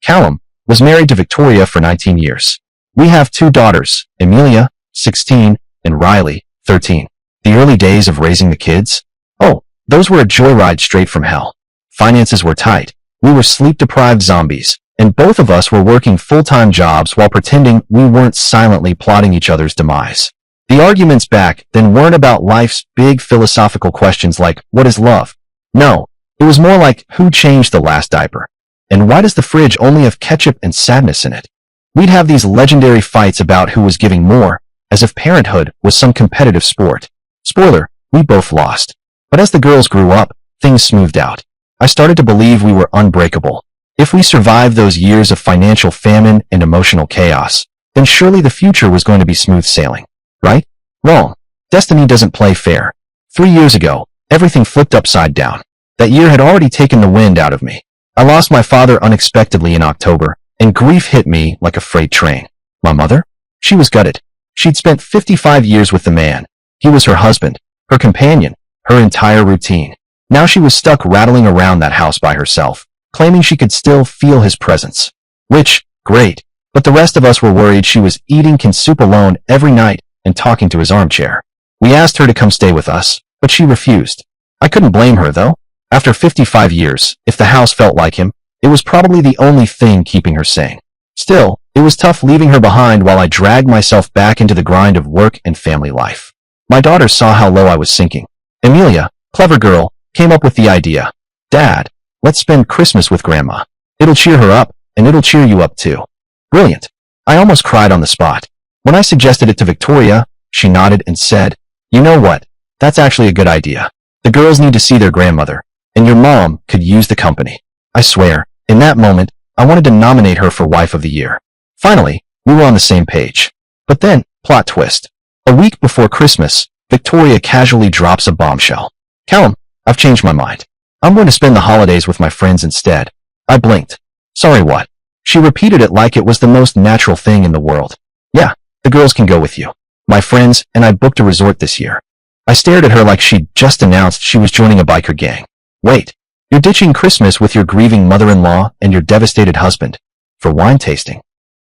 Callum was married to Victoria for 19 years. We have two daughters, Emilia, 16, and Riley, 13. The early days of raising the kids? Oh, those were a joyride straight from hell. Finances were tight. We were sleep-deprived zombies, and both of us were working full-time jobs while pretending we weren't silently plotting each other's demise. The arguments back then weren't about life's big philosophical questions like, what is love? No, it was more like, who changed the last diaper? And why does the fridge only have ketchup and sadness in it? We'd have these legendary fights about who was giving more, as if parenthood was some competitive sport. Spoiler, we both lost. But as the girls grew up, things smoothed out. I started to believe we were unbreakable. If we survived those years of financial famine and emotional chaos, then surely the future was going to be smooth sailing. Right? Wrong. Destiny doesn't play fair. 3 years ago, everything flipped upside down. That year had already taken the wind out of me. I lost my father unexpectedly in October, and grief hit me like a freight train. My mother? She was gutted. She'd spent 55 years with the man. He was her husband, her companion, her entire routine. Now she was stuck rattling around that house by herself, claiming she could still feel his presence. Which, great, but the rest of us were worried she was eating canned soup alone every night and talking to his armchair. We asked her to come stay with us, but she refused. I couldn't blame her, though. After 55 years, if the house felt like him, it was probably the only thing keeping her sane. Still, it was tough leaving her behind while I dragged myself back into the grind of work and family life. My daughters saw how low I was sinking. Emilia, clever girl, came up with the idea. Dad, let's spend Christmas with Grandma. It'll cheer her up, and it'll cheer you up too. Brilliant. I almost cried on the spot. When I suggested it to Victoria, she nodded and said, you know what? That's actually a good idea. The girls need to see their grandmother, and your mom could use the company. I swear, in that moment, I wanted to nominate her for Wife of the Year. Finally, we were on the same page. But then, plot twist. A week before Christmas, Victoria casually drops a bombshell. Callum, I've changed my mind. I'm going to spend the holidays with my friends instead. I blinked. Sorry, what? She repeated it like it was the most natural thing in the world. Yeah, the girls can go with you. My friends and I booked a resort this year. I stared at her like she'd just announced she was joining a biker gang. Wait, you're ditching Christmas with your grieving mother-in-law and your devastated husband for wine tasting?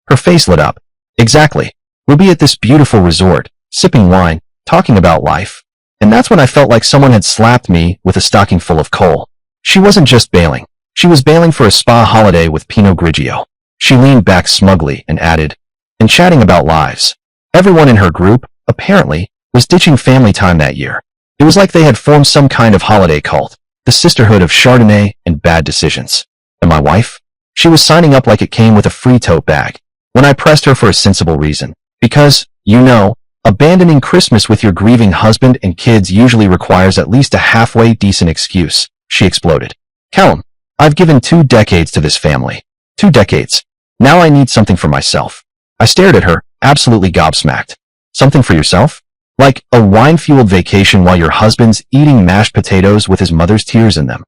Her face lit up. Exactly. We'll be at this beautiful resort, sipping wine, talking about life. And that's when I felt like someone had slapped me with a stocking full of coal. She wasn't just bailing. She was bailing for a spa holiday with Pinot Grigio. She leaned back smugly and added, and chatting about lives. Everyone in her group, apparently, was ditching family time that year. It was like they had formed some kind of holiday cult, the sisterhood of Chardonnay and bad decisions. And my wife? She was signing up like it came with a free tote bag. When I pressed her for a sensible reason, because, you know, abandoning Christmas with your grieving husband and kids usually requires at least a halfway decent excuse, she exploded. Callum, I've given 2 decades to this family. 2 decades. Now I need something for myself. I stared at her, absolutely gobsmacked. Something for yourself? Like a wine-fueled vacation while your husband's eating mashed potatoes with his mother's tears in them.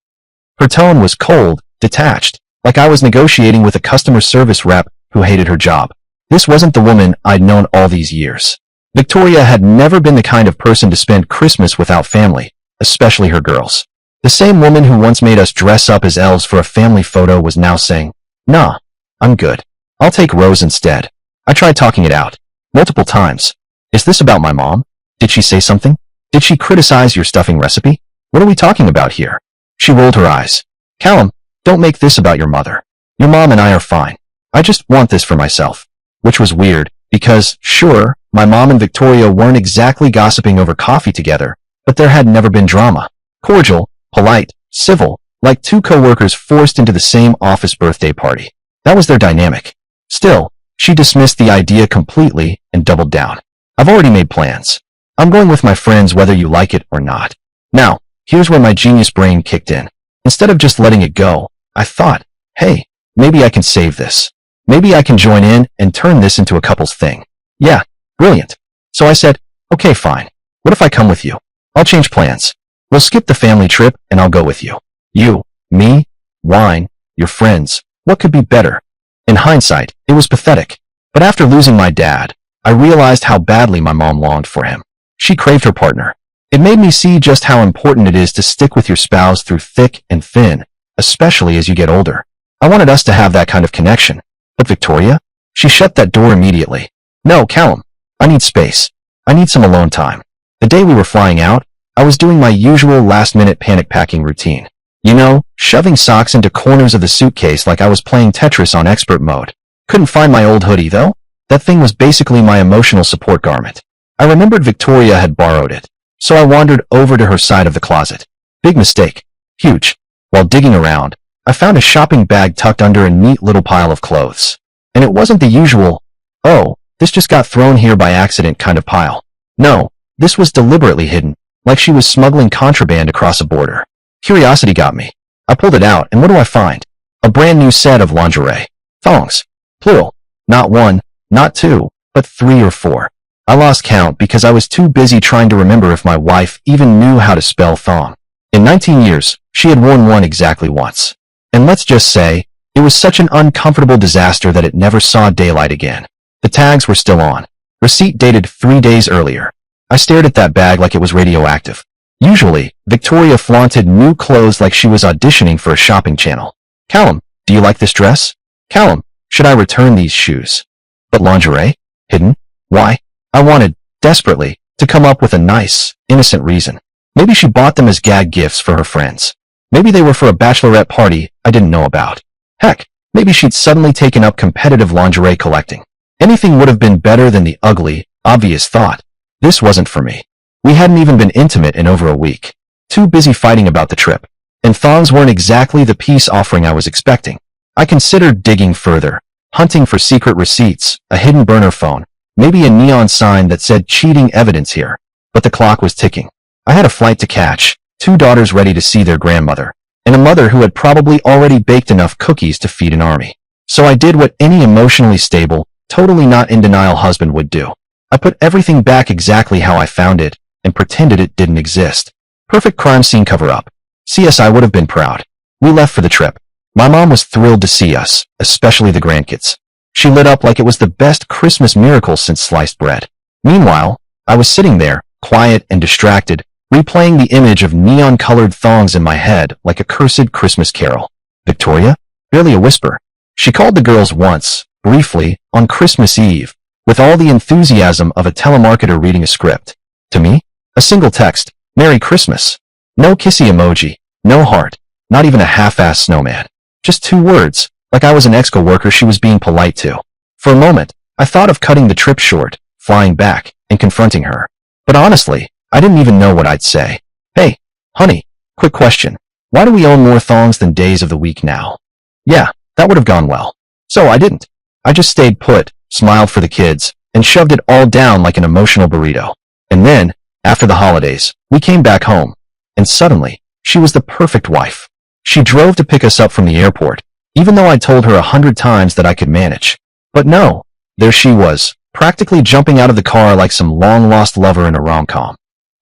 Her tone was cold, detached, like I was negotiating with a customer service rep who hated her job. This wasn't the woman I'd known all these years. Victoria had never been the kind of person to spend Christmas without family, especially her girls. The same woman who once made us dress up as elves for a family photo was now saying, nah, I'm good. I'll take Rose instead. I tried talking it out. Multiple times. Is this about my mom? Did she say something? Did she criticize your stuffing recipe? What are we talking about here? She rolled her eyes. Callum, don't make this about your mother. Your mom and I are fine. I just want this for myself. Which was weird, because, sure, my mom and Victoria weren't exactly gossiping over coffee together, but there had never been drama. Cordial, polite, civil, like 2 coworkers forced into the same office birthday party. That was their dynamic. Still, she dismissed the idea completely and doubled down. I've already made plans. I'm going with my friends whether you like it or not. Now, here's where my genius brain kicked in. Instead of just letting it go, I thought, hey, maybe I can save this. Maybe I can join in and turn this into a couples thing. Yeah, brilliant. So I said, okay, fine. What if I come with you? I'll change plans. We'll skip the family trip and I'll go with you. You, me, wine, your friends. What could be better? In hindsight, it was pathetic. But after losing my dad, I realized how badly my mom longed for him. She craved her partner. It made me see just how important it is to stick with your spouse through thick and thin, especially as you get older. I wanted us to have that kind of connection. But Victoria? She shut that door immediately. No, Callum. I need space. I need some alone time. The day we were flying out, I was doing my usual last-minute panic packing routine. You know, shoving socks into corners of the suitcase like I was playing Tetris on expert mode. Couldn't find my old hoodie, though. That thing was basically my emotional support garment. I remembered Victoria had borrowed it, so I wandered over to her side of the closet. Big mistake. Huge. While digging around, I found a shopping bag tucked under a neat little pile of clothes. And it wasn't the usual, oh, this just got thrown here by accident kind of pile. No, this was deliberately hidden, like she was smuggling contraband across a border. Curiosity got me. I pulled it out, and what do I find? A brand new set of lingerie. Thongs. Plural. Not one, not two, but 3 or 4. I lost count because I was too busy trying to remember if my wife even knew how to spell thong. In 19 years, she had worn one exactly once. And let's just say, it was such an uncomfortable disaster that it never saw daylight again. The tags were still on. Receipt dated 3 days earlier. I stared at that bag like it was radioactive. Usually, Victoria flaunted new clothes like she was auditioning for a shopping channel. Callum, do you like this dress? Callum, should I return these shoes? But lingerie? Hidden? Why? I wanted, desperately, to come up with a nice, innocent reason. Maybe she bought them as gag gifts for her friends. Maybe they were for a bachelorette party I didn't know about. Heck, maybe she'd suddenly taken up competitive lingerie collecting. Anything would have been better than the ugly, obvious thought. This wasn't for me. We hadn't even been intimate in over a week. Too busy fighting about the trip. And thongs weren't exactly the peace offering I was expecting. I considered digging further, hunting for secret receipts, a hidden burner phone, maybe a neon sign that said cheating evidence here. But the clock was ticking. I had a flight to catch, 2 daughters ready to see their grandmother, and a mother who had probably already baked enough cookies to feed an army. So I did what any emotionally stable, totally not in denial husband would do. I put everything back exactly how I found it, and pretended it didn't exist. Perfect crime scene cover-up. CSI would have been proud. We left for the trip. My mom was thrilled to see us, especially the grandkids. She lit up like it was the best Christmas miracle since sliced bread. Meanwhile, I was sitting there, quiet and distracted, replaying the image of neon-colored thongs in my head like a cursed Christmas carol. Victoria? Barely a whisper. She called the girls once, briefly, on Christmas Eve, with all the enthusiasm of a telemarketer reading a script. To me, a single text, Merry Christmas. No kissy emoji, no heart, not even a half-assed snowman. Just 2 words, like I was an ex-coworker she was being polite to. For a moment, I thought of cutting the trip short, flying back, and confronting her. But honestly, I didn't even know what I'd say. Hey, honey, quick question. Why do we own more thongs than days of the week now? Yeah, that would have gone well. So I didn't. I just stayed put, smiled for the kids, and shoved it all down like an emotional burrito. And then, after the holidays, we came back home. And suddenly, she was the perfect wife. She drove to pick us up from the airport, even though I'd told her 100 times that I could manage. But no, there she was, practically jumping out of the car like some long-lost lover in a rom-com.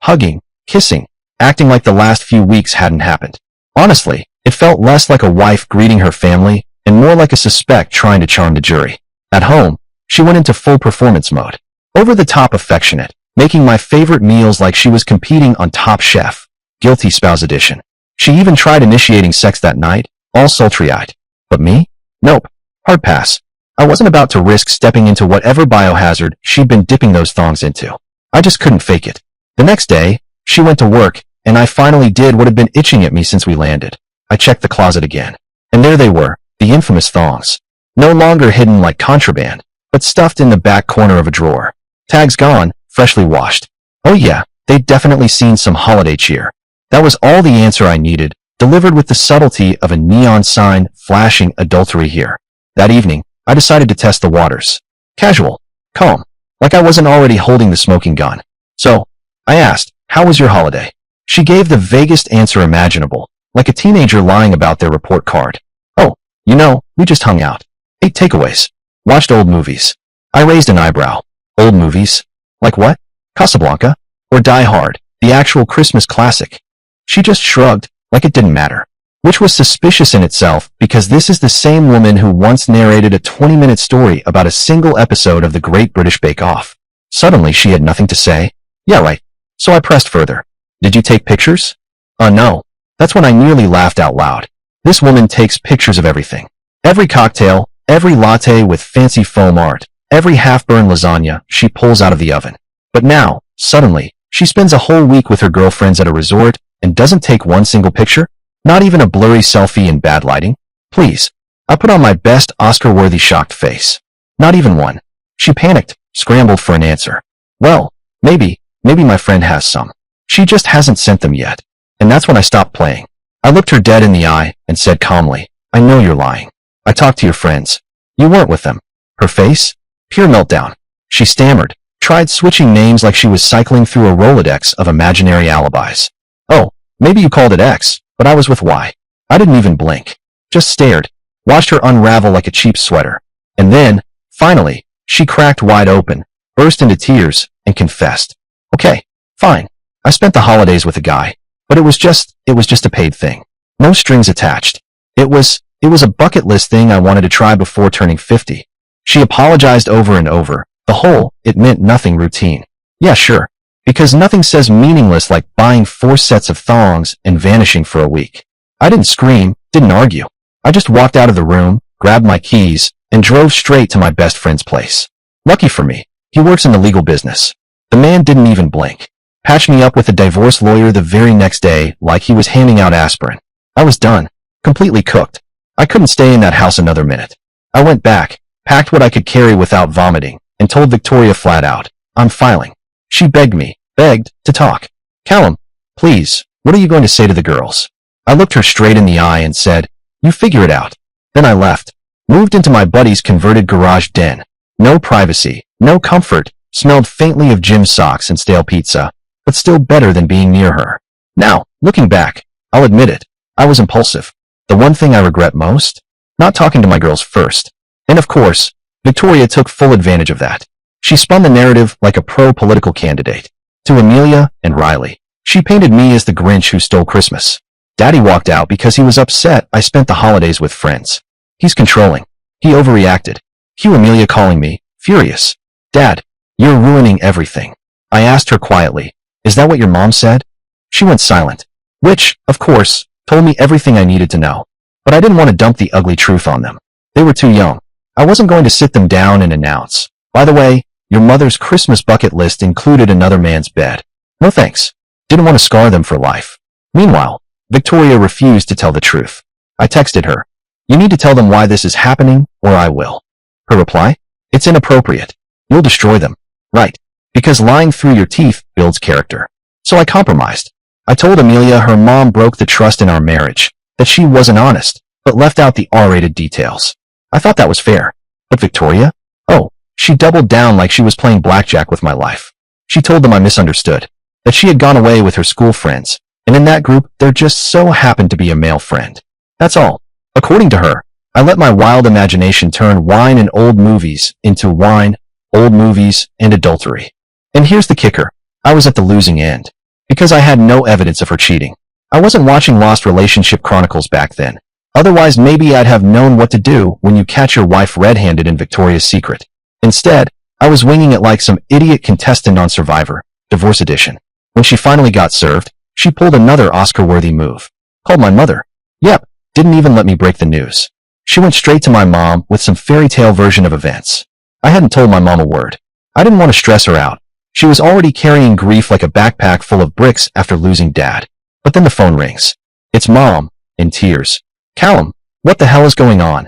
Hugging, kissing, acting like the last few weeks hadn't happened. Honestly, it felt less like a wife greeting her family and more like a suspect trying to charm the jury. At home, she went into full performance mode. Over-the-top affectionate, making my favorite meals like she was competing on Top Chef. Guilty spouse edition. She even tried initiating sex that night, all sultry-eyed. But me? Nope. Hard pass. I wasn't about to risk stepping into whatever biohazard she'd been dipping those thongs into. I just couldn't fake it. The next day, she went to work, and I finally did what had been itching at me since we landed. I checked the closet again. And there they were, the infamous thongs. No longer hidden like contraband, but stuffed in the back corner of a drawer. Tags gone, freshly washed. Oh yeah, they'd definitely seen some holiday cheer. That was all the answer I needed, delivered with the subtlety of a neon sign flashing adultery here. That evening, I decided to test the waters. Casual, calm, like I wasn't already holding the smoking gun. So, I asked, how was your holiday? She gave the vaguest answer imaginable, like a teenager lying about their report card. Oh, you know, we just hung out. Ate takeaways. Watched old movies. I raised an eyebrow. Old movies? Like what? Casablanca? Or Die Hard, the actual Christmas classic? She just shrugged, like it didn't matter. Which was suspicious in itself, because this is the same woman who once narrated a 20-minute story about a single episode of the Great British Bake Off. Suddenly she had nothing to say. Yeah, right. So I pressed further. Did you take pictures? No. That's when I nearly laughed out loud. This woman takes pictures of everything. Every cocktail, every latte with fancy foam art, every half-burned lasagna she pulls out of the oven. But now, suddenly, she spends a whole week with her girlfriends at a resort and doesn't take one single picture? Not even a blurry selfie in bad lighting? Please. I put on my best Oscar-worthy shocked face. Not even one. She panicked, scrambled for an answer. Well, maybe my friend has some. She just hasn't sent them yet. And that's when I stopped playing. I looked her dead in the eye and said calmly, I know you're lying. I talked to your friends. You weren't with them. Her face? Pure meltdown. She stammered, tried switching names like she was cycling through a Rolodex of imaginary alibis. Oh, maybe you called it X, but I was with Y. I didn't even blink. Just stared, watched her unravel like a cheap sweater. And then, finally, she cracked wide open, burst into tears, and confessed. Okay, fine. I spent the holidays with a guy, but it was just a paid thing. No strings attached. It was a bucket list thing I wanted to try before turning 50. She apologized over and over. The whole, it meant nothing routine. Yeah, sure. Because nothing says meaningless like buying 4 sets of thongs and vanishing for a week. I didn't scream, didn't argue. I just walked out of the room, grabbed my keys, and drove straight to my best friend's place. Lucky for me, he works in the legal business. The man didn't even blink. Patched me up with a divorce lawyer the very next day like he was handing out aspirin. I was done. Completely cooked. I couldn't stay in that house another minute. I went back, packed what I could carry without vomiting, and told Victoria flat out, I'm filing. She begged to talk. Callum, please, what are you going to say to the girls? I looked her straight in the eye and said, you figure it out. Then I left, moved into my buddy's converted garage den. No privacy, no comfort, smelled faintly of gym socks and stale pizza, but still better than being near her. Now, looking back, I'll admit it, I was impulsive. The one thing I regret most? Not talking to my girls first. And of course, Victoria took full advantage of that. She spun the narrative like a pro-political candidate. To Amelia and Riley, she painted me as the Grinch who stole Christmas. Daddy walked out because he was upset I spent the holidays with friends. He's controlling. He overreacted. Cue Amelia calling me, furious. Dad, you're ruining everything. I asked her quietly, is that what your mom said? She went silent, which, of course, told me everything I needed to know. But I didn't want to dump the ugly truth on them. They were too young. I wasn't going to sit them down and announce, by the way, your mother's Christmas bucket list included another man's bed. No thanks. Didn't want to scar them for life. Meanwhile, Victoria refused to tell the truth. I texted her, you need to tell them why this is happening, or I will. Her reply, it's inappropriate. You'll destroy them. Right. Because lying through your teeth builds character. So I compromised. I told Amelia her mom broke the trust in our marriage, that she wasn't honest, but left out the R-rated details. I thought that was fair. But Victoria? Oh, she doubled down like she was playing blackjack with my life. She told them I misunderstood, that she had gone away with her school friends, and in that group there just so happened to be a male friend. That's all. According to her, I let my wild imagination turn wine and old movies into wine, old movies, and adultery. And here's the kicker. I was at the losing end. Because I had no evidence of her cheating. I wasn't watching Lost Relationship Chronicles back then. Otherwise, maybe I'd have known what to do when you catch your wife red-handed in Victoria's Secret. Instead, I was winging it like some idiot contestant on Survivor, Divorce Edition. When she finally got served, she pulled another Oscar-worthy move. Called my mother. Yep, didn't even let me break the news. She went straight to my mom with some fairy tale version of events. I hadn't told my mom a word. I didn't want to stress her out. She was already carrying grief like a backpack full of bricks after losing Dad. But then the phone rings. It's Mom, in tears. Callum, what the hell is going on?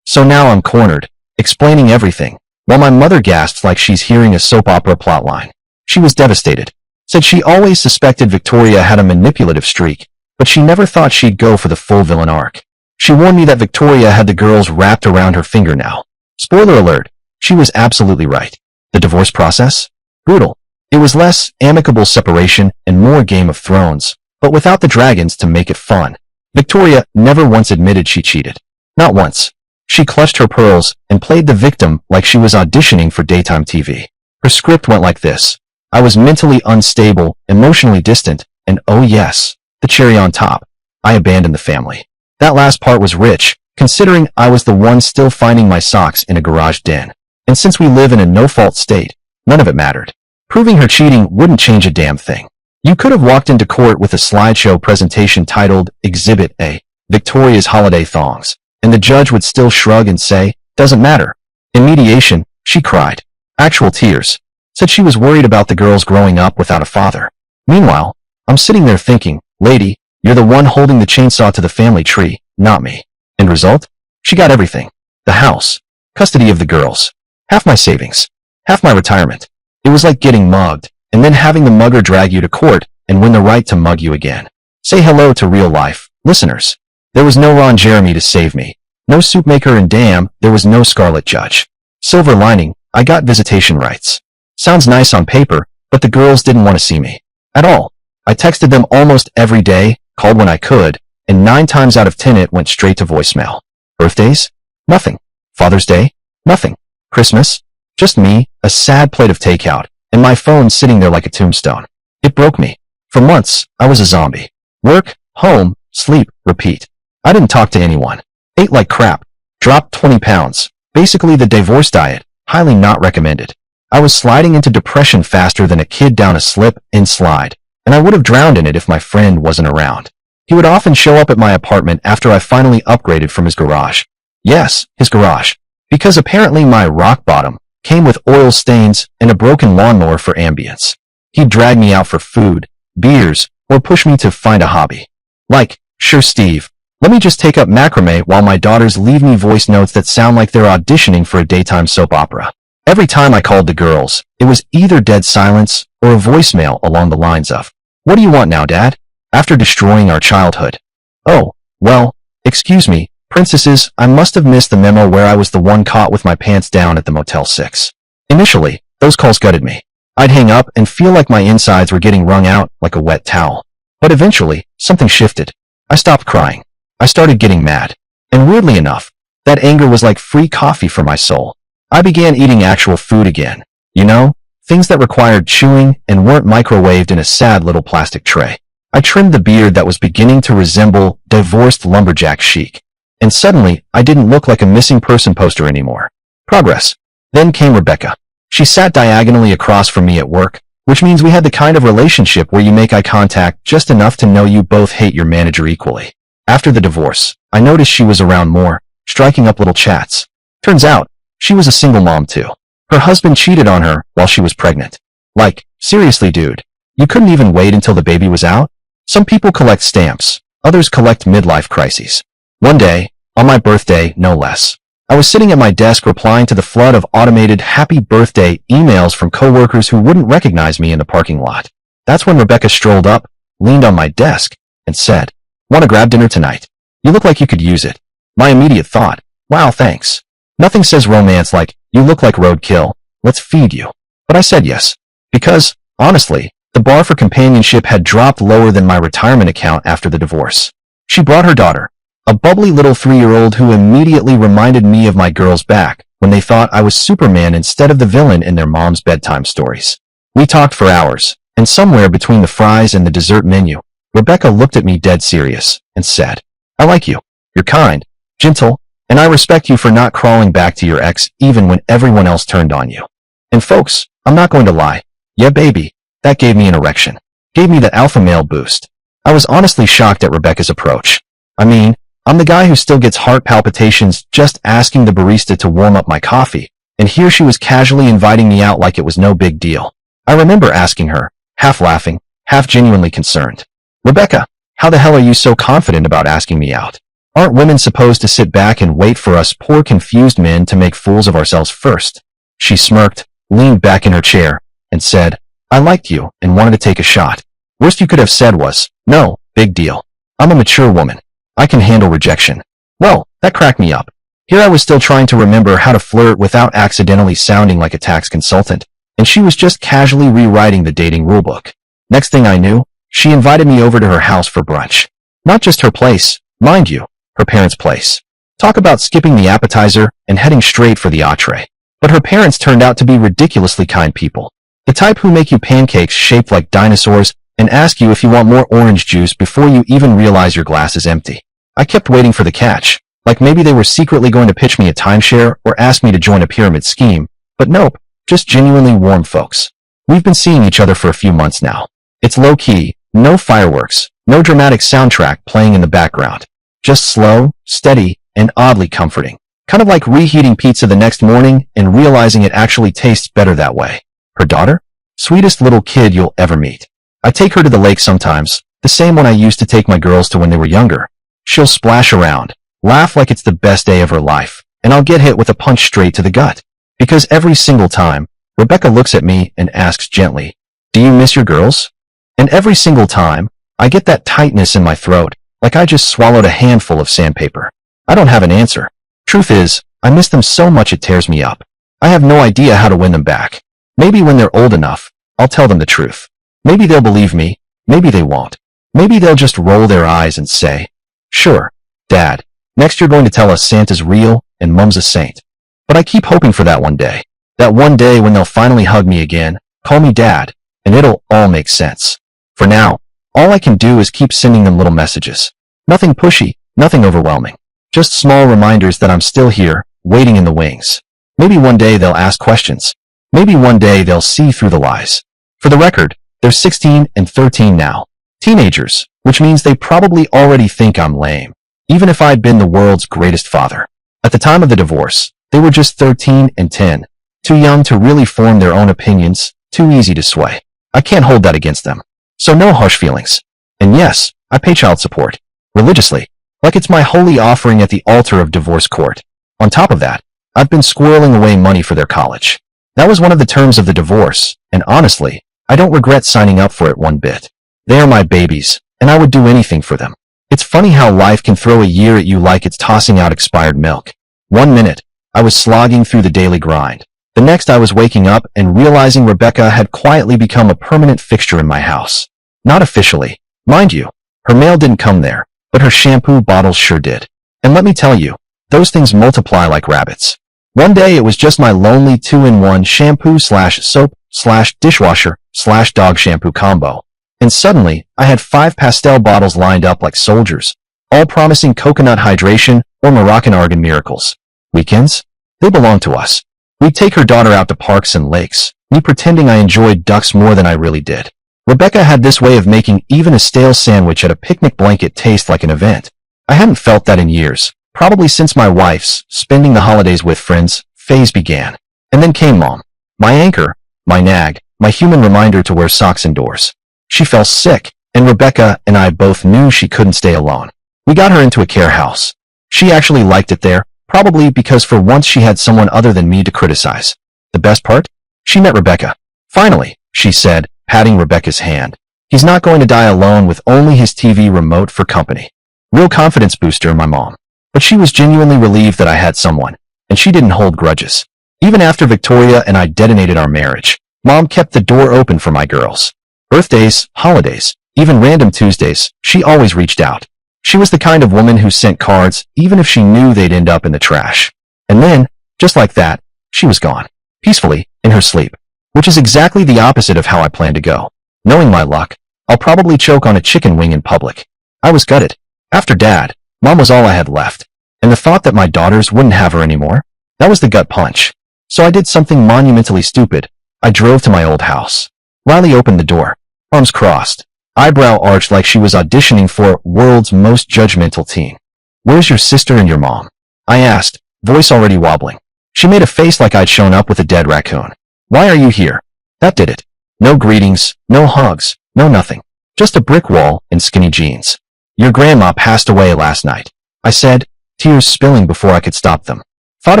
So now I'm cornered, explaining everything, while my mother gasps like she's hearing a soap opera plotline. She was devastated. Said she always suspected Victoria had a manipulative streak, but she never thought she'd go for the full villain arc. She warned me that Victoria had the girls wrapped around her finger now. Spoiler alert, she was absolutely right. The divorce process? Brutal. It was less amicable separation and more Game of Thrones, but without the dragons to make it fun. Victoria never once admitted she cheated. Not once. She clutched her pearls and played the victim like she was auditioning for daytime TV. Her script went like this. I was mentally unstable, emotionally distant, and oh yes, the cherry on top, I abandoned the family. That last part was rich, considering I was the one still finding my socks in a garage den. And since we live in a no-fault state, none of it mattered. Proving her cheating wouldn't change a damn thing. You could have walked into court with a slideshow presentation titled Exhibit A, Victoria's Holiday Thongs. and the judge would still shrug and say, "Doesn't matter." In mediation, she cried. Actual tears. Said she was worried about the girls growing up without a father. Meanwhile, I'm sitting there thinking, "Lady, you're the one holding the chainsaw to the family tree, not me." End result? She got everything. The house, custody of the girls, half my savings, half my retirement. It was like getting mugged, and then having the mugger drag you to court and win the right to mug you again. Say hello to real life, listeners. There was no Ron Jeremy to save me. No soup maker, and damn, there was no Scarlet Judge. Silver lining, I got visitation rights. Sounds nice on paper, but the girls didn't want to see me. At all. I texted them almost every day, called when I could, and 9 times out of 10 it went straight to voicemail. Birthdays? Nothing. Father's Day? Nothing. Christmas? Just me, a sad plate of takeout, and my phone sitting there like a tombstone. It broke me. For months, I was a zombie. Work, home, sleep, repeat. I didn't talk to anyone. Ate like crap. Dropped 20 pounds. Basically the divorce diet. Highly not recommended. I was sliding into depression faster than a kid down a slip and slide, and I would have drowned in it if my friend wasn't around. He would often show up at my apartment after I finally upgraded from his garage. Yes, his garage. Because apparently my rock bottom came with oil stains and a broken lawnmower for ambience. He'd drag me out for food, beers, or push me to find a hobby. Like, "Sure, Steve, let me just take up macrame while my daughters leave me voice notes that sound like they're auditioning for a daytime soap opera." Every time I called the girls, it was either dead silence or a voicemail along the lines of, "What do you want now, Dad? After destroying our childhood." Oh, well, excuse me, princesses, I must have missed the memo where I was the one caught with my pants down at the Motel 6. Initially, those calls gutted me. I'd hang up and feel like my insides were getting wrung out like a wet towel. But eventually, something shifted. I stopped crying. I started getting mad. And weirdly enough, that anger was like free coffee for my soul. I began eating actual food again. You know, things that required chewing and weren't microwaved in a sad little plastic tray. I trimmed the beard that was beginning to resemble divorced lumberjack chic. And suddenly, I didn't look like a missing person poster anymore. Progress. Then came Rebecca. She sat diagonally across from me at work, which means we had the kind of relationship where you make eye contact just enough to know you both hate your manager equally. After the divorce, I noticed she was around more, striking up little chats. Turns out, she was a single mom too. Her husband cheated on her while she was pregnant. Like, seriously, dude, you couldn't even wait until the baby was out? Some people collect stamps, others collect midlife crises. One day, on my birthday, no less, I was sitting at my desk replying to the flood of automated happy birthday emails from coworkers who wouldn't recognize me in the parking lot. That's when Rebecca strolled up, leaned on my desk, and said, "Want to grab dinner tonight? You look like you could use it." My immediate thought, "Wow, thanks. Nothing says romance like, you look like roadkill, let's feed you." But I said yes. Because, honestly, the bar for companionship had dropped lower than my retirement account after the divorce. She brought her daughter, a bubbly little 3-year-old who immediately reminded me of my girls back when they thought I was Superman instead of the villain in their mom's bedtime stories. We talked for hours, and somewhere between the fries and the dessert menu, Rebecca looked at me dead serious and said, "I like you. You're kind, gentle, and I respect you for not crawling back to your ex even when everyone else turned on you." And folks, I'm not going to lie. Yeah, baby, that gave me an erection. Gave me the alpha male boost. I was honestly shocked at Rebecca's approach. I mean, I'm the guy who still gets heart palpitations just asking the barista to warm up my coffee, and here she was casually inviting me out like it was no big deal. I remember asking her, half laughing, half genuinely concerned, "Rebecca, how the hell are you so confident about asking me out? Aren't women supposed to sit back and wait for us poor confused men to make fools of ourselves first?" She smirked, leaned back in her chair, and said, "I liked you and wanted to take a shot. Worst you could have said was, no, big deal. I'm a mature woman. I can handle rejection." Well, that cracked me up. Here I was still trying to remember how to flirt without accidentally sounding like a tax consultant, and she was just casually rewriting the dating rulebook. Next thing I knew, she invited me over to her house for brunch. Not just her place, mind you, her parents' place. Talk about skipping the appetizer and heading straight for the entree. But her parents turned out to be ridiculously kind people. The type who make you pancakes shaped like dinosaurs and ask you if you want more orange juice before you even realize your glass is empty. I kept waiting for the catch, like maybe they were secretly going to pitch me a timeshare or ask me to join a pyramid scheme, but nope, just genuinely warm folks. We've been seeing each other for a few months now. It's low-key, no fireworks, no dramatic soundtrack playing in the background. Just slow, steady, and oddly comforting. Kind of like reheating pizza the next morning and realizing it actually tastes better that way. Her daughter? Sweetest little kid you'll ever meet. I take her to the lake sometimes, the same one I used to take my girls to when they were younger. She'll splash around, laugh like it's the best day of her life, and I'll get hit with a punch straight to the gut. Because every single time, Rebecca looks at me and asks gently, "Do you miss your girls?" And every single time, I get that tightness in my throat, like I just swallowed a handful of sandpaper. I don't have an answer. Truth is, I miss them so much it tears me up. I have no idea how to win them back. Maybe when they're old enough, I'll tell them the truth. Maybe they'll believe me, maybe they won't. Maybe they'll just roll their eyes and say, "Sure, Dad, next you're going to tell us Santa's real and Mum's a saint." But I keep hoping for that one day. That one day when they'll finally hug me again, call me Dad, and it'll all make sense. For now, all I can do is keep sending them little messages. Nothing pushy, nothing overwhelming. Just small reminders that I'm still here, waiting in the wings. Maybe one day they'll ask questions. Maybe one day they'll see through the lies. For the record, they're 16 and 13 now. Teenagers, which means they probably already think I'm lame, even if I'd been the world's greatest father. At the time of the divorce, they were just 13 and 10. Too young to really form their own opinions, too easy to sway. I can't hold that against them. So no harsh feelings. And yes, I pay child support. Religiously. Like it's my holy offering at the altar of divorce court. On top of that, I've been squirreling away money for their college. That was one of the terms of the divorce, and honestly, I don't regret signing up for it one bit. They are my babies, and I would do anything for them. It's funny how life can throw a year at you like it's tossing out expired milk. One minute, I was slogging through the daily grind. The next I was waking up and realizing Rebecca had quietly become a permanent fixture in my house. Not officially. Mind you, her mail didn't come there, but her shampoo bottles sure did. And let me tell you, those things multiply like rabbits. One day it was just my lonely 2-in-1 shampoo/soap/dishwasher/dog shampoo combo. And suddenly, I had 5 pastel bottles lined up like soldiers, all promising coconut hydration or Moroccan argan miracles. Weekends? They belong to us. We'd take her daughter out to parks and lakes, me pretending I enjoyed ducks more than I really did. Rebecca had this way of making even a stale sandwich at a picnic blanket taste like an event. I hadn't felt that in years, probably since my wife's spending the holidays with friends phase began. And then came Mom. My anchor, my nag, my human reminder to wear socks indoors. She fell sick, and Rebecca and I both knew she couldn't stay alone. We got her into a care house. She actually liked it there, probably because for once she had someone other than me to criticize. The best part? She met Rebecca. Finally, she said, patting Rebecca's hand. He's not going to die alone with only his TV remote for company. Real confidence booster, my mom. But she was genuinely relieved that I had someone, and she didn't hold grudges. Even after Victoria and I detonated our marriage, Mom kept the door open for my girls. Birthdays, holidays, even random Tuesdays, she always reached out. She was the kind of woman who sent cards even if she knew they'd end up in the trash. And then, just like that, she was gone. Peacefully, in her sleep. Which is exactly the opposite of how I planned to go. Knowing my luck, I'll probably choke on a chicken wing in public. I was gutted. After Dad, Mom was all I had left. And the thought that my daughters wouldn't have her anymore, that was the gut punch. So I did something monumentally stupid. I drove to my old house. Riley opened the door, arms crossed, eyebrow arched like she was auditioning for world's most judgmental teen. "Where's your sister and your mom?" I asked, voice already wobbling. She made a face like I'd shown up with a dead raccoon. "Why are you here?" That did it. No greetings, no hugs, no nothing. Just a brick wall and skinny jeans. "Your grandma passed away last night," I said, tears spilling before I could stop them. "Thought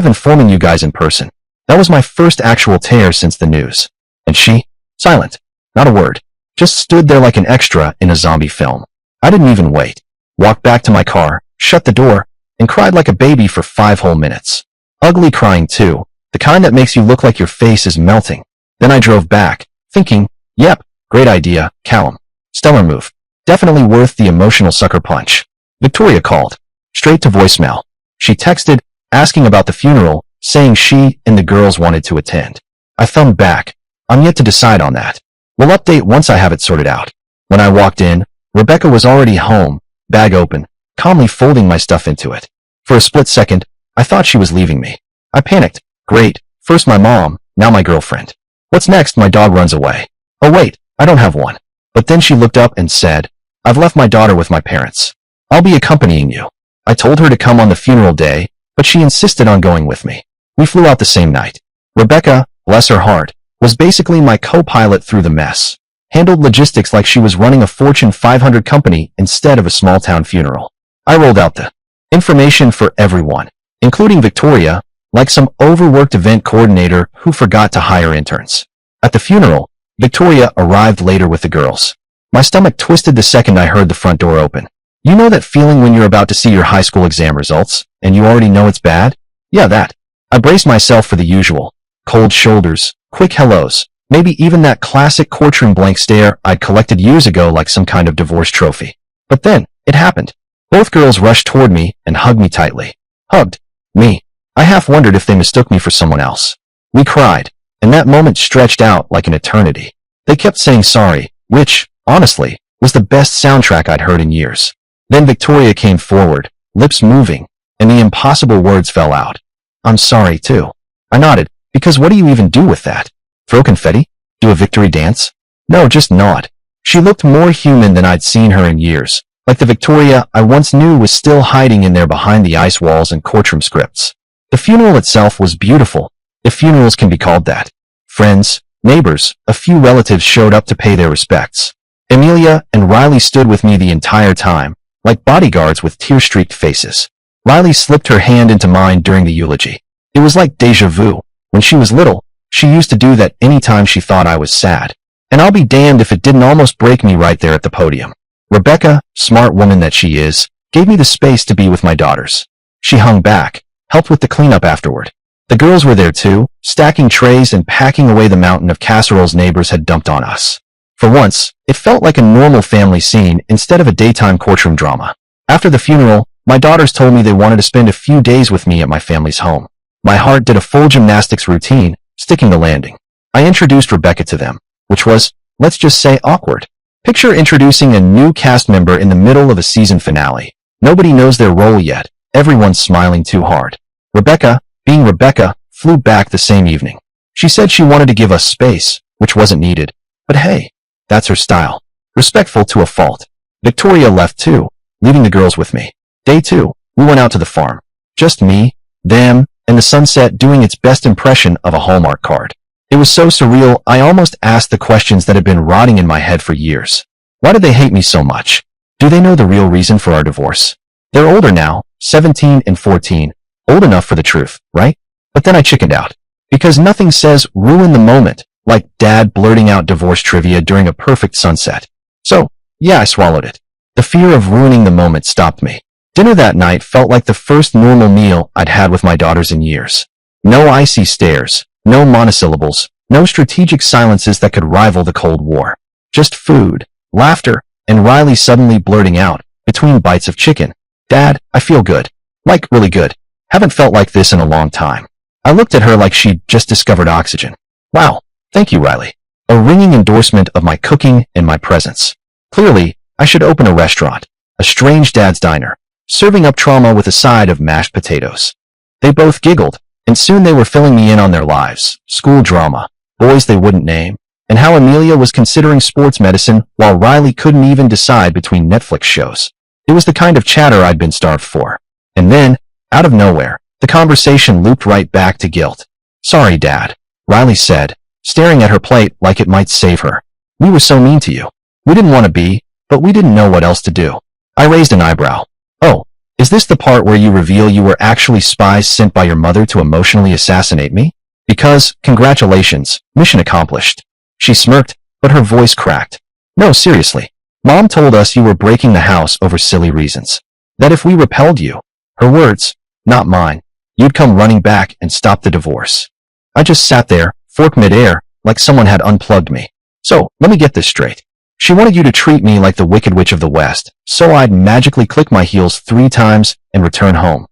of informing you guys in person. That was my first actual tear since the news." And she? Silent. Not a word. Just stood there like an extra in a zombie film. I didn't even wait. Walked back to my car, shut the door, and cried like a baby for 5 whole minutes. Ugly crying too, the kind that makes you look like your face is melting. Then I drove back, thinking, yep, great idea, Callum. Stellar move. Definitely worth the emotional sucker punch. Victoria called. Straight to voicemail. She texted, asking about the funeral, saying she and the girls wanted to attend. I thumbed back. I'm yet to decide on that. We'll update once I have it sorted out. When I walked in, Rebecca was already home, bag open, calmly folding my stuff into it. For a split second, I thought she was leaving me. I panicked. Great, first my mom, now my girlfriend. What's next? My dog runs away. Oh wait, I don't have one. But then she looked up and said, I've left my daughter with my parents. I'll be accompanying you. I told her to come on the funeral day, but she insisted on going with me. We flew out the same night. Rebecca, bless her heart, was basically my co-pilot through the mess. Handled logistics like she was running a Fortune 500 company instead of a small-town funeral. I rolled out the information for everyone, including Victoria, like some overworked event coordinator who forgot to hire interns. At the funeral, Victoria arrived later with the girls. My stomach twisted the second I heard the front door open. You know that feeling when you're about to see your high school exam results, and you already know it's bad? Yeah, that. I braced myself for the usual. Cold shoulders, quick hellos, maybe even that classic courtroom blank stare I'd collected years ago like some kind of divorce trophy. But then, it happened. Both girls rushed toward me and hugged me tightly. Hugged me. I half wondered if they mistook me for someone else. We cried, and that moment stretched out like an eternity. They kept saying sorry, which, honestly, was the best soundtrack I'd heard in years. Then Victoria came forward, lips moving, and the impossible words fell out. I'm sorry, too. I nodded, because what do you even do with that? Throw confetti? Do a victory dance? No, just nod. She looked more human than I'd seen her in years, like the Victoria I once knew was still hiding in there behind the ice walls and courtroom scripts. The funeral itself was beautiful, if funerals can be called that. Friends, neighbors, a few relatives showed up to pay their respects. Amelia and Riley stood with me the entire time, like bodyguards with tear-streaked faces. Riley slipped her hand into mine during the eulogy. It was like déjà vu. When she was little, she used to do that anytime she thought I was sad. And I'll be damned if it didn't almost break me right there at the podium. Rebecca, smart woman that she is, gave me the space to be with my daughters. She hung back, helped with the cleanup afterward. The girls were there too, stacking trays and packing away the mountain of casseroles neighbors had dumped on us. For once, it felt like a normal family scene instead of a daytime courtroom drama. After the funeral, my daughters told me they wanted to spend a few days with me at my family's home. My heart did a full gymnastics routine, sticking the landing. I introduced Rebecca to them, which was, let's just say, awkward. Picture introducing a new cast member in the middle of a season finale. Nobody knows their role yet, everyone's smiling too hard. Rebecca, being Rebecca, flew back the same evening. She said she wanted to give us space, which wasn't needed. But hey, that's her style. Respectful to a fault. Victoria left too, leaving the girls with me. Day 2, we went out to the farm. Just me, them, and the sunset doing its best impression of a Hallmark card. It was so surreal, I almost asked the questions that had been rotting in my head for years. Why do they hate me so much? Do they know the real reason for our divorce? They're older now, 17 and 14, old enough for the truth, right? But then I chickened out. Because nothing says ruin the moment, like Dad blurting out divorce trivia during a perfect sunset. So, yeah, I swallowed it. The fear of ruining the moment stopped me. Dinner that night felt like the first normal meal I'd had with my daughters in years. No icy stares, no monosyllables, no strategic silences that could rival the Cold War. Just food, laughter, and Riley suddenly blurting out, between bites of chicken, Dad, I feel good. Like, really good. Haven't felt like this in a long time. I looked at her like she'd just discovered oxygen. Wow, thank you, Riley. A ringing endorsement of my cooking and my presence. Clearly, I should open a restaurant, a strange dad's diner, serving up trauma with a side of mashed potatoes. They both giggled, and soon they were filling me in on their lives, school drama, boys they wouldn't name, and how Amelia was considering sports medicine while Riley couldn't even decide between Netflix shows. It was the kind of chatter I'd been starved for. And then, out of nowhere, the conversation looped right back to guilt. Sorry, Dad, Riley said, staring at her plate like it might save her. We were so mean to you. We didn't want to be, but we didn't know what else to do. I raised an eyebrow. Oh, is this the part where you reveal you were actually spies sent by your mother to emotionally assassinate me? Because, congratulations, mission accomplished. She smirked, but her voice cracked. No, seriously. Mom told us you were breaking the house over silly reasons. That if we repelled you, her words, not mine, you'd come running back and stop the divorce. I just sat there, fork midair, like someone had unplugged me. So, let me get this straight. She wanted you to treat me like the Wicked Witch of the West, so I'd magically click my heels 3 times and return home.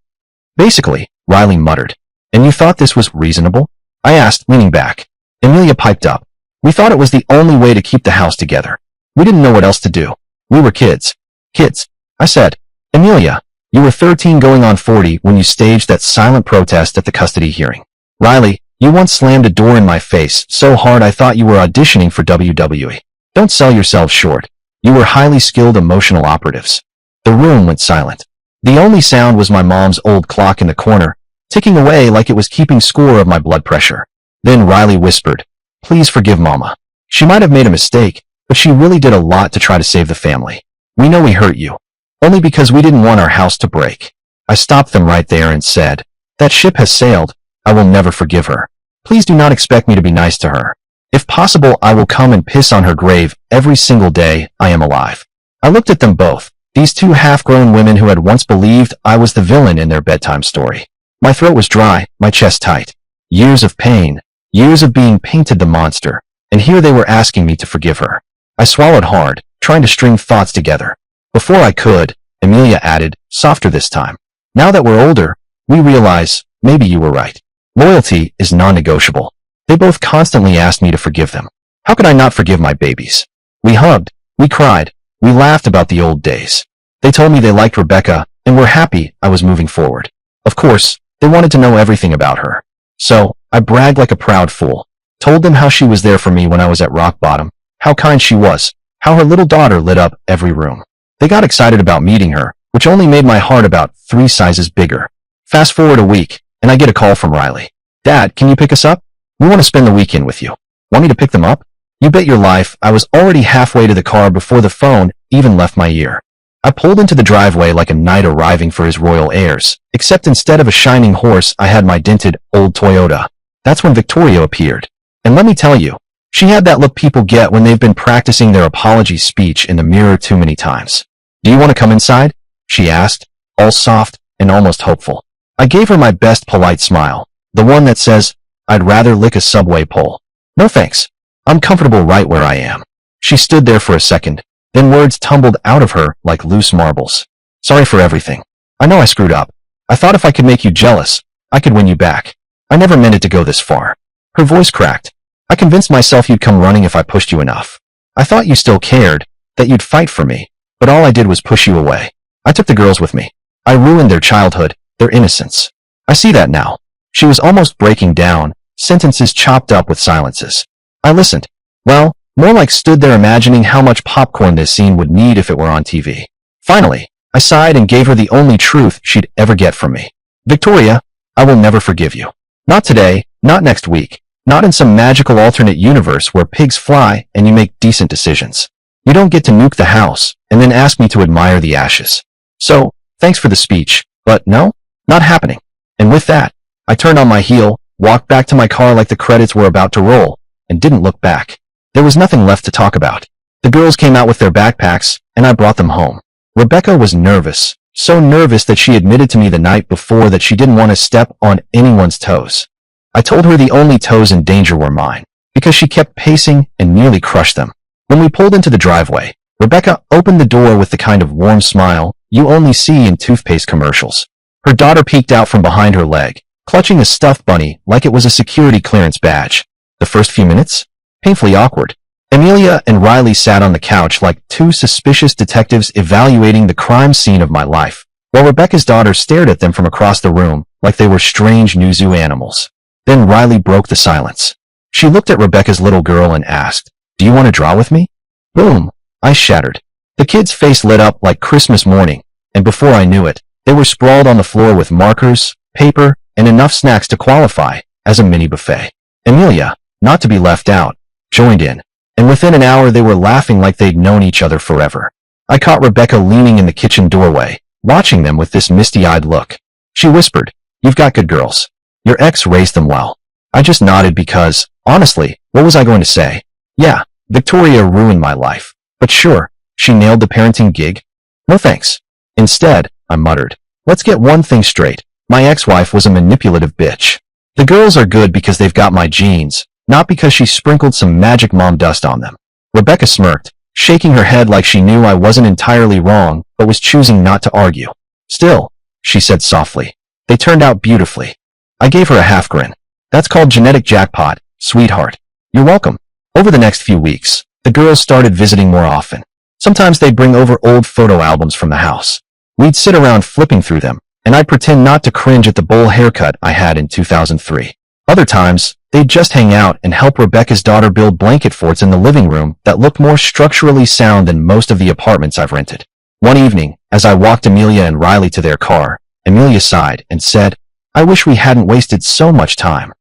Basically, Riley muttered. And you thought this was reasonable? I asked, leaning back. Amelia piped up. We thought it was the only way to keep the house together. We didn't know what else to do. We were kids. Kids. I said. Amelia, you were 13 going on 40 when you staged that silent protest at the custody hearing. Riley, you once slammed a door in my face so hard I thought you were auditioning for WWE. Don't sell yourselves short. You were highly skilled emotional operatives. The room went silent. The only sound was my mom's old clock in the corner, ticking away like it was keeping score of my blood pressure. Then Riley whispered, "Please forgive Mama. She might have made a mistake, but she really did a lot to try to save the family. We know we hurt you, only because we didn't want our house to break." I stopped them right there and said, "That ship has sailed. I will never forgive her. Please do not expect me to be nice to her. If possible, I will come and piss on her grave every single day I am alive." I looked at them both, these two half-grown women who had once believed I was the villain in their bedtime story. My throat was dry, my chest tight. Years of pain, years of being painted the monster, and here they were asking me to forgive her. I swallowed hard, trying to string thoughts together. Before I could, Amelia added, softer this time, "Now that we're older, we realize maybe you were right. Loyalty is non-negotiable." They both constantly asked me to forgive them. How could I not forgive my babies? We hugged, we cried, we laughed about the old days. They told me they liked Rebecca and were happy I was moving forward. Of course, they wanted to know everything about her. So, I bragged like a proud fool, told them how she was there for me when I was at rock bottom, how kind she was, how her little daughter lit up every room. They got excited about meeting her, which only made my heart about 3 sizes bigger. Fast forward a week, and I get a call from Riley. "Dad, can you pick us up? We want to spend the weekend with you." Want me to pick them up? You bet your life I was already halfway to the car before the phone even left my ear. I pulled into the driveway like a knight arriving for his royal airs, except instead of a shining horse I had my dented, old Toyota. That's when Victoria appeared. And let me tell you, she had that look people get when they've been practicing their apology speech in the mirror too many times. "Do you want to come inside?" she asked, all soft and almost hopeful. I gave her my best polite smile, the one that says, "I'd rather lick a subway pole. No thanks. I'm comfortable right where I am." She stood there for a second, then words tumbled out of her like loose marbles. "Sorry for everything. I know I screwed up. I thought if I could make you jealous, I could win you back. I never meant it to go this far." Her voice cracked. "I convinced myself you'd come running if I pushed you enough. I thought you still cared, that you'd fight for me, but all I did was push you away. I took the girls with me. I ruined their childhood, their innocence. I see that now." She was almost breaking down, sentences chopped up with silences. I listened. Well, more like stood there imagining how much popcorn this scene would need if it were on TV. Finally, I sighed and gave her the only truth she'd ever get from me. "Victoria, I will never forgive you. Not today, not next week, not in some magical alternate universe where pigs fly and you make decent decisions. You don't get to nuke the house and then ask me to admire the ashes. So, thanks for the speech, but no, not happening." And with that, I turned on my heel, walked back to my car like the credits were about to roll, and didn't look back. There was nothing left to talk about. The girls came out with their backpacks, and I brought them home. Rebecca was nervous, so nervous that she admitted to me the night before that she didn't want to step on anyone's toes. I told her the only toes in danger were mine, because she kept pacing and nearly crushed them. When we pulled into the driveway, Rebecca opened the door with the kind of warm smile you only see in toothpaste commercials. Her daughter peeked out from behind her leg, clutching a stuffed bunny like it was a security clearance badge. The first few minutes? Painfully awkward. Amelia and Riley sat on the couch like 2 suspicious detectives evaluating the crime scene of my life, while Rebecca's daughter stared at them from across the room like they were strange new zoo animals. Then Riley broke the silence. She looked at Rebecca's little girl and asked, "Do you want to draw with me?" Boom! I shattered. The kid's face lit up like Christmas morning, and before I knew it, they were sprawled on the floor with markers, paper, and enough snacks to qualify as a mini buffet. Amelia, not to be left out, joined in, and within an hour they were laughing like they'd known each other forever. I caught Rebecca leaning in the kitchen doorway, watching them with this misty-eyed look. She whispered, "You've got good girls. Your ex raised them well." I just nodded because, honestly, what was I going to say? Yeah, Victoria ruined my life, but sure, she nailed the parenting gig. No thanks. Instead, I muttered, "Let's get one thing straight. My ex-wife was a manipulative bitch. The girls are good because they've got my genes, not because she sprinkled some magic mom dust on them." Rebecca smirked, shaking her head like she knew I wasn't entirely wrong, but was choosing not to argue. "Still," she said softly, "they turned out beautifully." I gave her a half grin. "That's called genetic jackpot, sweetheart. You're welcome." Over the next few weeks, the girls started visiting more often. Sometimes they'd bring over old photo albums from the house. We'd sit around flipping through them, and I'd pretend not to cringe at the bowl haircut I had in 2003. Other times, they'd just hang out and help Rebecca's daughter build blanket forts in the living room that looked more structurally sound than most of the apartments I've rented. One evening, As I walked Amelia and Riley to their car, Amelia sighed and said, "I wish we hadn't wasted so much time."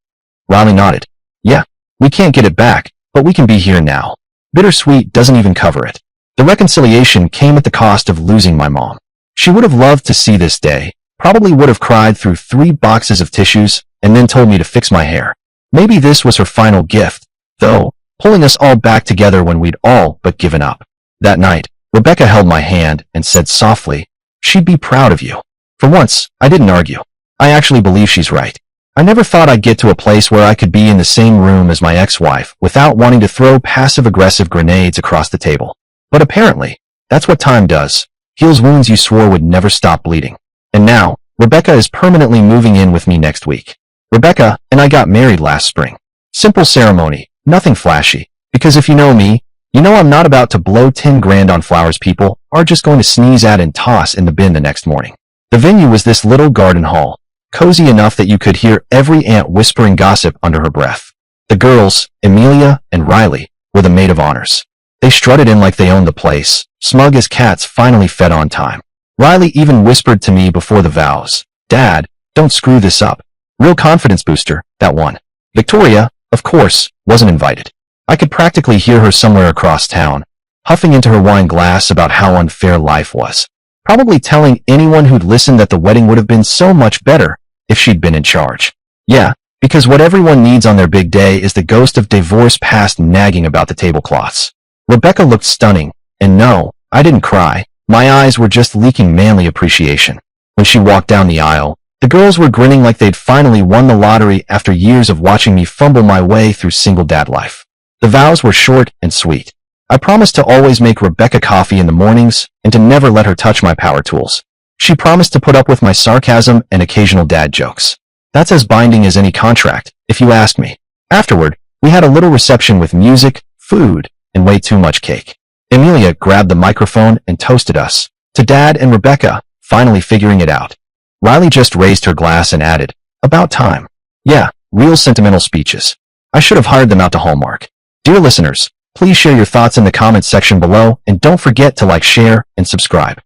Riley nodded. "Yeah, we can't get it back, but we can be here now." Bittersweet doesn't even cover it. The reconciliation came at the cost of losing my mom. She would have loved to see this day, probably would have cried through 3 boxes of tissues, and then told me to fix my hair. Maybe this was her final gift, though, pulling us all back together when we'd all but given up. That night, Rebecca held my hand and said softly, "She'd be proud of you." For once, I didn't argue. I actually believe she's right. I never thought I'd get to a place where I could be in the same room as my ex-wife without wanting to throw passive-aggressive grenades across the table. But apparently, that's what time does. Heals wounds you swore would never stop bleeding. And now, Rebecca is permanently moving in with me next week. Rebecca and I got married last spring. Simple ceremony, nothing flashy. Because if you know me, you know I'm not about to blow 10 grand on flowers people are just going to sneeze at and toss in the bin the next morning. The venue was this little garden hall, cozy enough that you could hear every aunt whispering gossip under her breath. The girls, Amelia and Riley, were the maid of honors. They strutted in like they owned the place, smug as cats finally fed on time. Riley even whispered to me before the vows, "Dad, don't screw this up." Real confidence booster, that one. Victoria, of course, wasn't invited. I could practically hear her somewhere across town, huffing into her wine glass about how unfair life was. Probably telling anyone who'd listened that the wedding would have been so much better if she'd been in charge. Yeah, because what everyone needs on their big day is the ghost of divorce past nagging about the tablecloths. Rebecca looked stunning, and no, I didn't cry. My eyes were just leaking manly appreciation. When she walked down the aisle, the girls were grinning like they'd finally won the lottery after years of watching me fumble my way through single dad life. The vows were short and sweet. I promised to always make Rebecca coffee in the mornings and to never let her touch my power tools. She promised to put up with my sarcasm and occasional dad jokes. That's as binding as any contract, if you ask me. Afterward, we had a little reception with music, food, and way too much cake. Amelia grabbed the microphone and toasted us, to Dad and Rebecca, finally figuring it out. Riley just raised her glass and added, "About time." Yeah, real sentimental speeches. I should have hired them out to Hallmark. Dear listeners, please share your thoughts in the comments section below and don't forget to like, share, and subscribe.